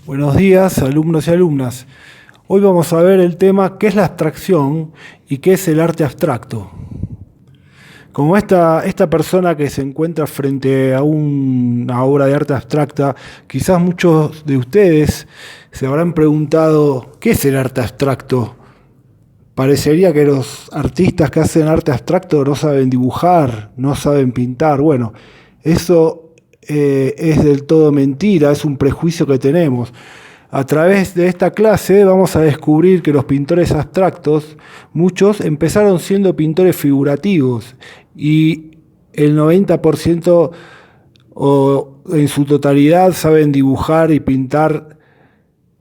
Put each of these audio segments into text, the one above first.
Buenos días, alumnos y alumnas. Hoy vamos a ver el tema ¿qué es la abstracción y qué es el arte abstracto? Como esta persona que se encuentra frente a una obra de arte abstracta, quizás muchos de ustedes se habrán preguntado ¿qué es el arte abstracto? Parecería que los artistas que hacen arte abstracto no saben dibujar, no saben pintar. Bueno, eso es del todo mentira, es un prejuicio que tenemos. A través de esta clase vamos a descubrir que los pintores abstractos, muchos empezaron siendo pintores figurativos y el 90% o en su totalidad saben dibujar y pintar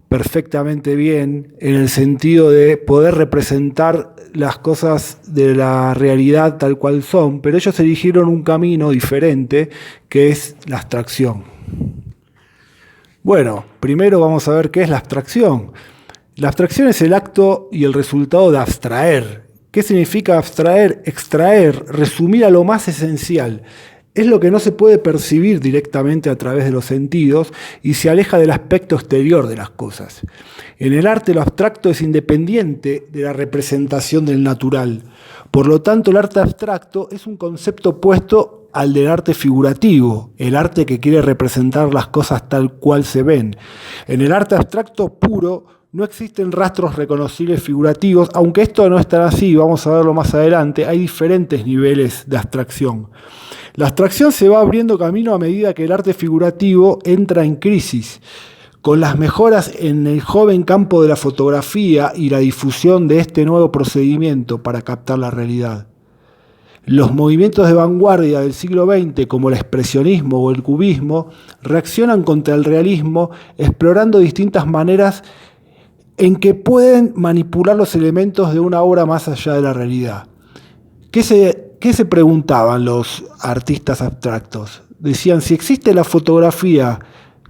perfectamente bien, en el sentido de poder representar las cosas de la realidad tal cual son, pero ellos eligieron un camino diferente, que es la abstracción. Bueno, primero vamos a ver qué es la abstracción. La abstracción es el acto y el resultado de abstraer. ¿Qué significa abstraer? Extraer, resumir a lo más esencial. Es lo que no se puede percibir directamente a través de los sentidos y se aleja del aspecto exterior de las cosas. En el arte lo abstracto es independiente de la representación del natural. Por lo tanto, el arte abstracto es un concepto opuesto al del arte figurativo, el arte que quiere representar las cosas tal cual se ven. En el arte abstracto puro no existen rastros reconocibles figurativos, aunque esto no es tan así, vamos a verlo más adelante, hay diferentes niveles de abstracción. La abstracción se va abriendo camino a medida que el arte figurativo entra en crisis. Con las mejoras en el joven campo de la fotografía y la difusión de este nuevo procedimiento para captar la realidad. Los movimientos de vanguardia del siglo XX, como el expresionismo o el cubismo, reaccionan contra el realismo explorando distintas maneras en que pueden manipular los elementos de una obra más allá de la realidad. ¿Qué se preguntaban los artistas abstractos? Decían, si existe la fotografía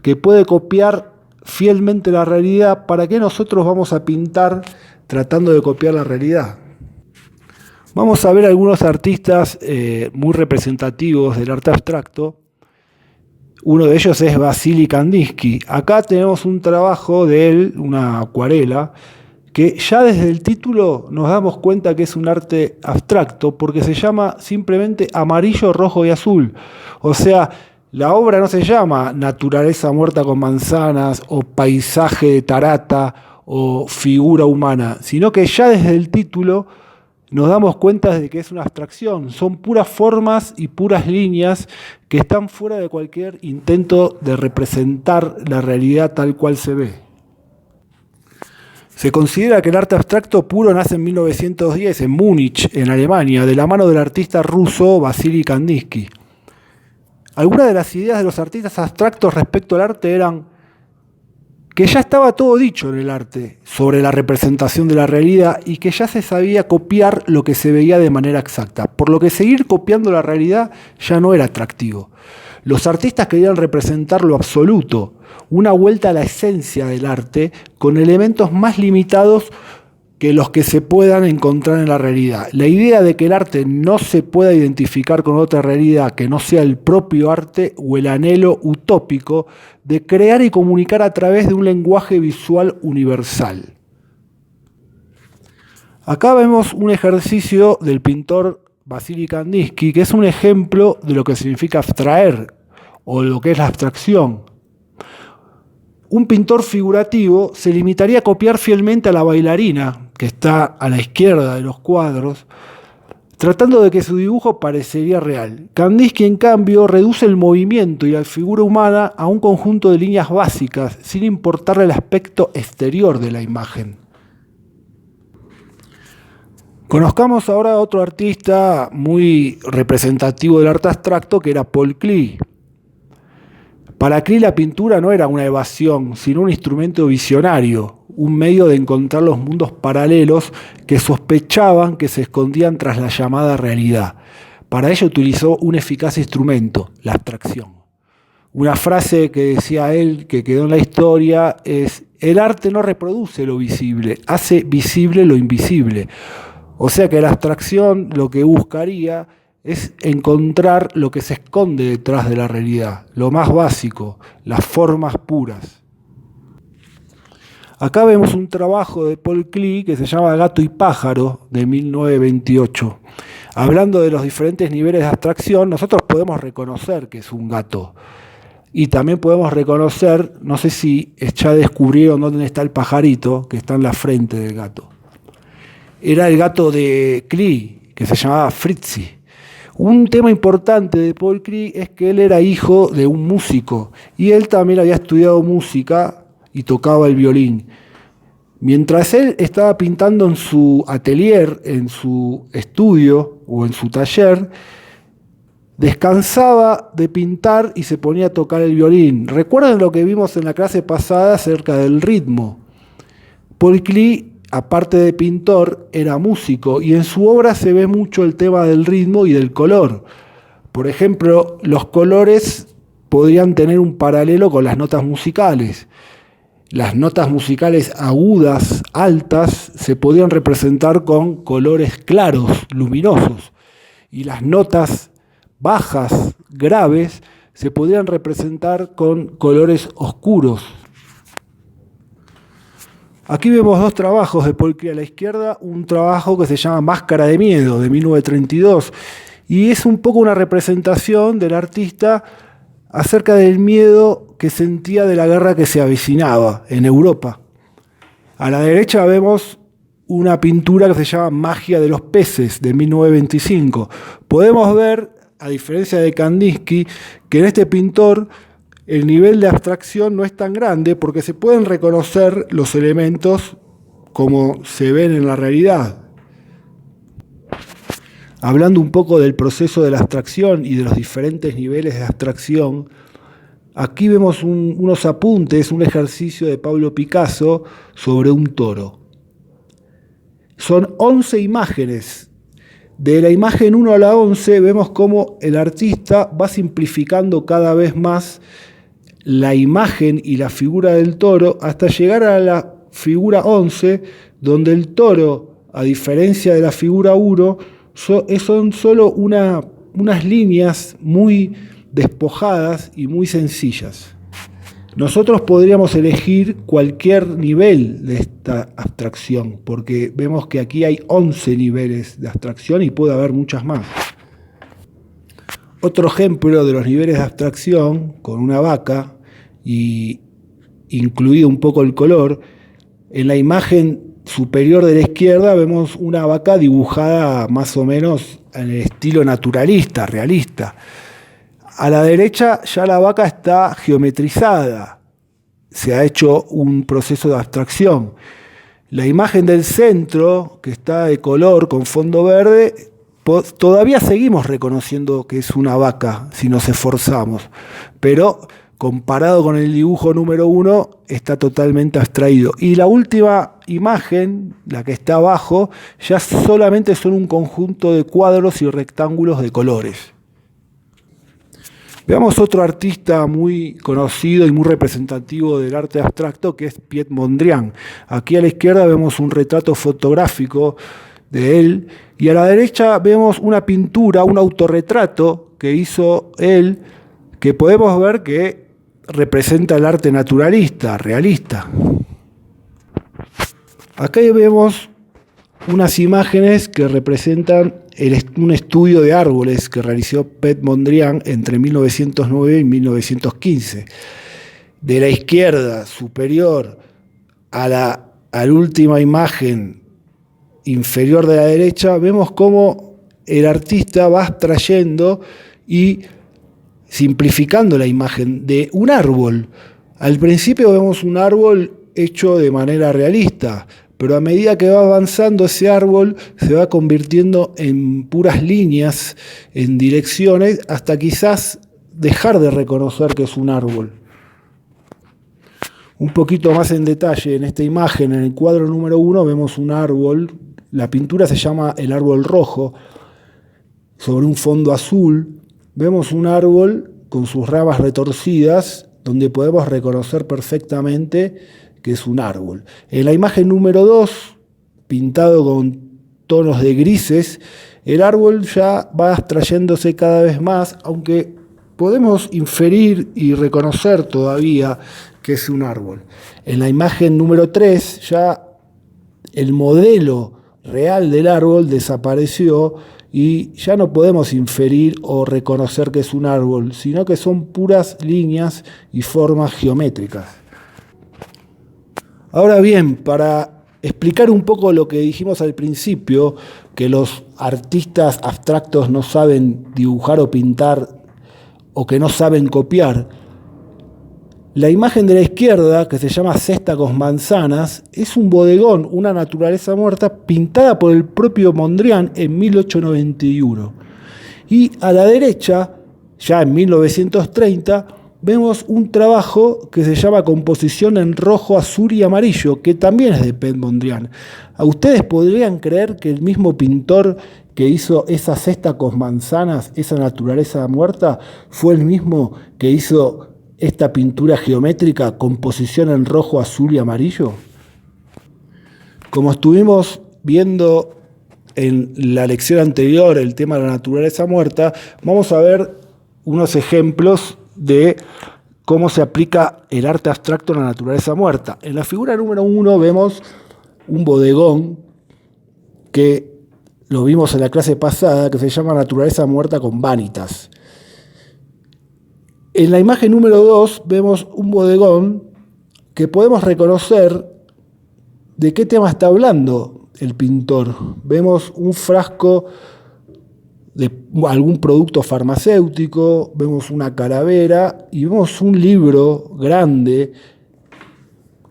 que puede copiar fielmente la realidad, ¿para qué nosotros vamos a pintar tratando de copiar la realidad? Vamos a ver algunos artistas muy representativos del arte abstracto. Uno de ellos es Vasily Kandinsky. Acá tenemos un trabajo de él, una acuarela, que ya desde el título nos damos cuenta que es un arte abstracto porque se llama simplemente amarillo, rojo y azul. O sea, la obra no se llama Naturaleza muerta con manzanas o Paisaje de Tarata o Figura humana, sino que ya desde el título nos damos cuenta de que es una abstracción. Son puras formas y puras líneas que están fuera de cualquier intento de representar la realidad tal cual se ve. Se considera que el arte abstracto puro nace en 1910 en Múnich, en Alemania, de la mano del artista ruso Vasily Kandinsky. Algunas de las ideas de los artistas abstractos respecto al arte eran que ya estaba todo dicho en el arte sobre la representación de la realidad y que ya se sabía copiar lo que se veía de manera exacta, por lo que seguir copiando la realidad ya no era atractivo. Los artistas querían representar lo absoluto, una vuelta a la esencia del arte con elementos más limitados que los que se puedan encontrar en la realidad. La idea de que el arte no se pueda identificar con otra realidad que no sea el propio arte o el anhelo utópico de crear y comunicar a través de un lenguaje visual universal. Acá vemos un ejercicio del pintor Vasily Kandinsky, que es un ejemplo de lo que significa abstraer o lo que es la abstracción. Un pintor figurativo se limitaría a copiar fielmente a la bailarina, que está a la izquierda de los cuadros, tratando de que su dibujo parecería real. Kandinsky, en cambio, reduce el movimiento y la figura humana a un conjunto de líneas básicas, sin importarle el aspecto exterior de la imagen. Conozcamos ahora a otro artista muy representativo del arte abstracto, que era Paul Klee. Para Klee la pintura no era una evasión, sino un instrumento visionario, un medio de encontrar los mundos paralelos que sospechaban que se escondían tras la llamada realidad. Para ello utilizó un eficaz instrumento, la abstracción. Una frase que decía él, que quedó en la historia, es: el arte no reproduce lo visible, hace visible lo invisible. O sea que la abstracción lo que buscaría es encontrar lo que se esconde detrás de la realidad, lo más básico, las formas puras. Acá vemos un trabajo de Paul Klee que se llama Gato y pájaro, de 1928. Hablando de los diferentes niveles de abstracción, nosotros podemos reconocer que es un gato. Y también podemos reconocer, no sé si ya descubrieron dónde está el pajarito, que está en la frente del gato. Era el gato de Klee, que se llamaba Fritzi. Un tema importante de Paul Klee es que él era hijo de un músico, y él también había estudiado música y tocaba el violín. Mientras él estaba pintando en su atelier, en su estudio o en su taller, descansaba de pintar y se ponía a tocar el violín. Recuerden lo que vimos en la clase pasada acerca del ritmo. Paul Klee, aparte de pintor, era músico y en su obra se ve mucho el tema del ritmo y del color. Por ejemplo, los colores podrían tener un paralelo con las notas musicales. Las notas musicales agudas, altas, se podían representar con colores claros, luminosos. Y las notas bajas, graves, se podían representar con colores oscuros. Aquí vemos dos trabajos de Paul Klee. A la izquierda, un trabajo que se llama Máscara de miedo, de 1932. Y es un poco una representación del artista acerca del miedo que sentía de la guerra que se avecinaba en Europa. A la derecha vemos una pintura que se llama Magia de los peces, de 1925. Podemos ver, a diferencia de Kandinsky, que en este pintor el nivel de abstracción no es tan grande porque se pueden reconocer los elementos como se ven en la realidad. Hablando un poco del proceso de la abstracción y de los diferentes niveles de abstracción, aquí vemos unos apuntes, un ejercicio de Pablo Picasso sobre un toro. Son 11 imágenes. De la imagen 1 a la 11 vemos cómo el artista va simplificando cada vez más la imagen y la figura del toro hasta llegar a la figura 11, donde el toro, a diferencia de la figura 1, son solo unas líneas muy despojadas y muy sencillas. Nosotros podríamos elegir cualquier nivel de esta abstracción, porque vemos que aquí hay 11 niveles de abstracción y puede haber muchas más. Otro ejemplo de los niveles de abstracción, con una vaca y incluido un poco el color, en la imagen superior de la izquierda vemos una vaca dibujada más o menos en el estilo naturalista, realista. A la derecha ya la vaca está geometrizada, se ha hecho un proceso de abstracción. La imagen del centro, que está de color con fondo verde, todavía seguimos reconociendo que es una vaca si nos esforzamos, pero comparado con el dibujo número 1, está totalmente abstraído. Y la última imagen, la que está abajo, ya solamente son un conjunto de cuadros y rectángulos de colores. Veamos otro artista muy conocido y muy representativo del arte abstracto, que es Piet Mondrian. Aquí a la izquierda vemos un retrato fotográfico de él, y a la derecha vemos una pintura, un autorretrato que hizo él, que podemos ver que representa el arte naturalista, realista. Acá vemos unas imágenes que representan un estudio de árboles que realizó Piet Mondrian entre 1909 y 1915. De la izquierda superior a la última imagen inferior de la derecha, vemos cómo el artista va abstrayendo y simplificando la imagen de un árbol. Al principio vemos un árbol hecho de manera realista, pero a medida que va avanzando ese árbol se va convirtiendo en puras líneas, en direcciones, hasta quizás dejar de reconocer que es un árbol. Un poquito más en detalle en esta imagen, en el cuadro número 1 vemos un árbol, la pintura se llama El árbol rojo, sobre un fondo azul. Vemos un árbol con sus ramas retorcidas, donde podemos reconocer perfectamente que es un árbol. En la imagen número 2, pintado con tonos de grises, el árbol ya va abstrayéndose cada vez más, aunque podemos inferir y reconocer todavía que es un árbol. En la imagen número 3 ya el modelo real del árbol desapareció y ya no podemos inferir o reconocer que es un árbol, sino que son puras líneas y formas geométricas. Ahora bien, para explicar un poco lo que dijimos al principio, que los artistas abstractos no saben dibujar o pintar o que no saben copiar, la imagen de la izquierda, que se llama Cesta con manzanas, es un bodegón, una naturaleza muerta, pintada por el propio Mondrian en 1891. Y a la derecha, ya en 1930, vemos un trabajo que se llama Composición en rojo, azul y amarillo, que también es de Pet Mondrian. ¿A ustedes podrían creer que el mismo pintor que hizo esa cesta con manzanas, esa naturaleza muerta, fue el mismo que hizo esta pintura geométrica, Composición en rojo, azul y amarillo? Como estuvimos viendo en la lección anterior el tema de la naturaleza muerta, vamos a ver unos ejemplos de cómo se aplica el arte abstracto a la naturaleza muerta. En la figura número 1 vemos un bodegón que lo vimos en la clase pasada, que se llama Naturaleza muerta con vanitas. En la imagen número 2 vemos un bodegón que podemos reconocer de qué tema está hablando el pintor. Vemos un frasco de algún producto farmacéutico, vemos una calavera y vemos un libro grande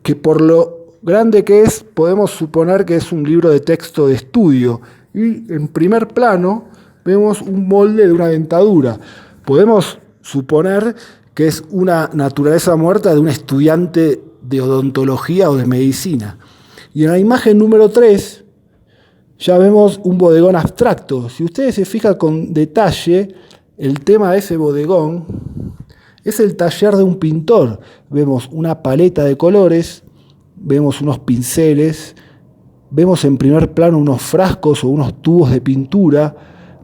que por lo grande que es podemos suponer que es un libro de texto de estudio. Y en primer plano vemos un molde de una dentadura. Podemos suponer que es una naturaleza muerta de un estudiante de odontología o de medicina. Y en la imagen número 3 ya vemos un bodegón abstracto. Si ustedes se fijan con detalle, el tema de ese bodegón es el taller de un pintor. Vemos una paleta de colores, vemos unos pinceles, vemos en primer plano unos frascos o unos tubos de pintura.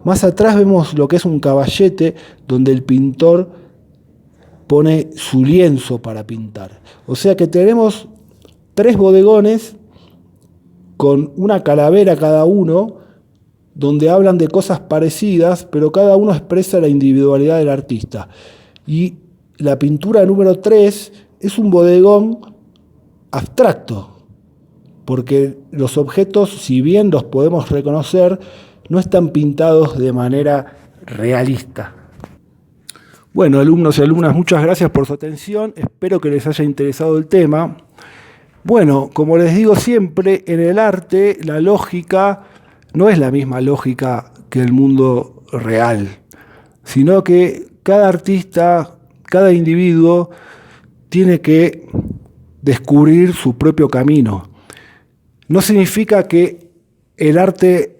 Más atrás vemos lo que es un caballete donde el pintor pone su lienzo para pintar. O sea que tenemos 3 bodegones con una calavera cada uno, donde hablan de cosas parecidas, pero cada uno expresa la individualidad del artista. Y la pintura número 3 es un bodegón abstracto, porque los objetos, si bien los podemos reconocer, no están pintados de manera realista. Bueno, alumnos y alumnas, muchas gracias por su atención. Espero que les haya interesado el tema. Bueno, como les digo siempre, en el arte la lógica no es la misma lógica que el mundo real, sino que cada artista, cada individuo tiene que descubrir su propio camino. No significa que el arte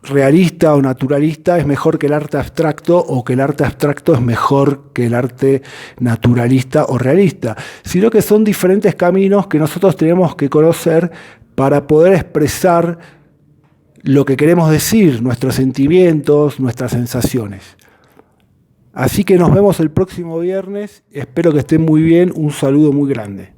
realista o naturalista es mejor que el arte abstracto o que el arte abstracto es mejor que el arte naturalista o realista, sino que son diferentes caminos que nosotros tenemos que conocer para poder expresar lo que queremos decir, nuestros sentimientos, nuestras sensaciones. Así que nos vemos el próximo viernes, espero que estén muy bien, un saludo muy grande.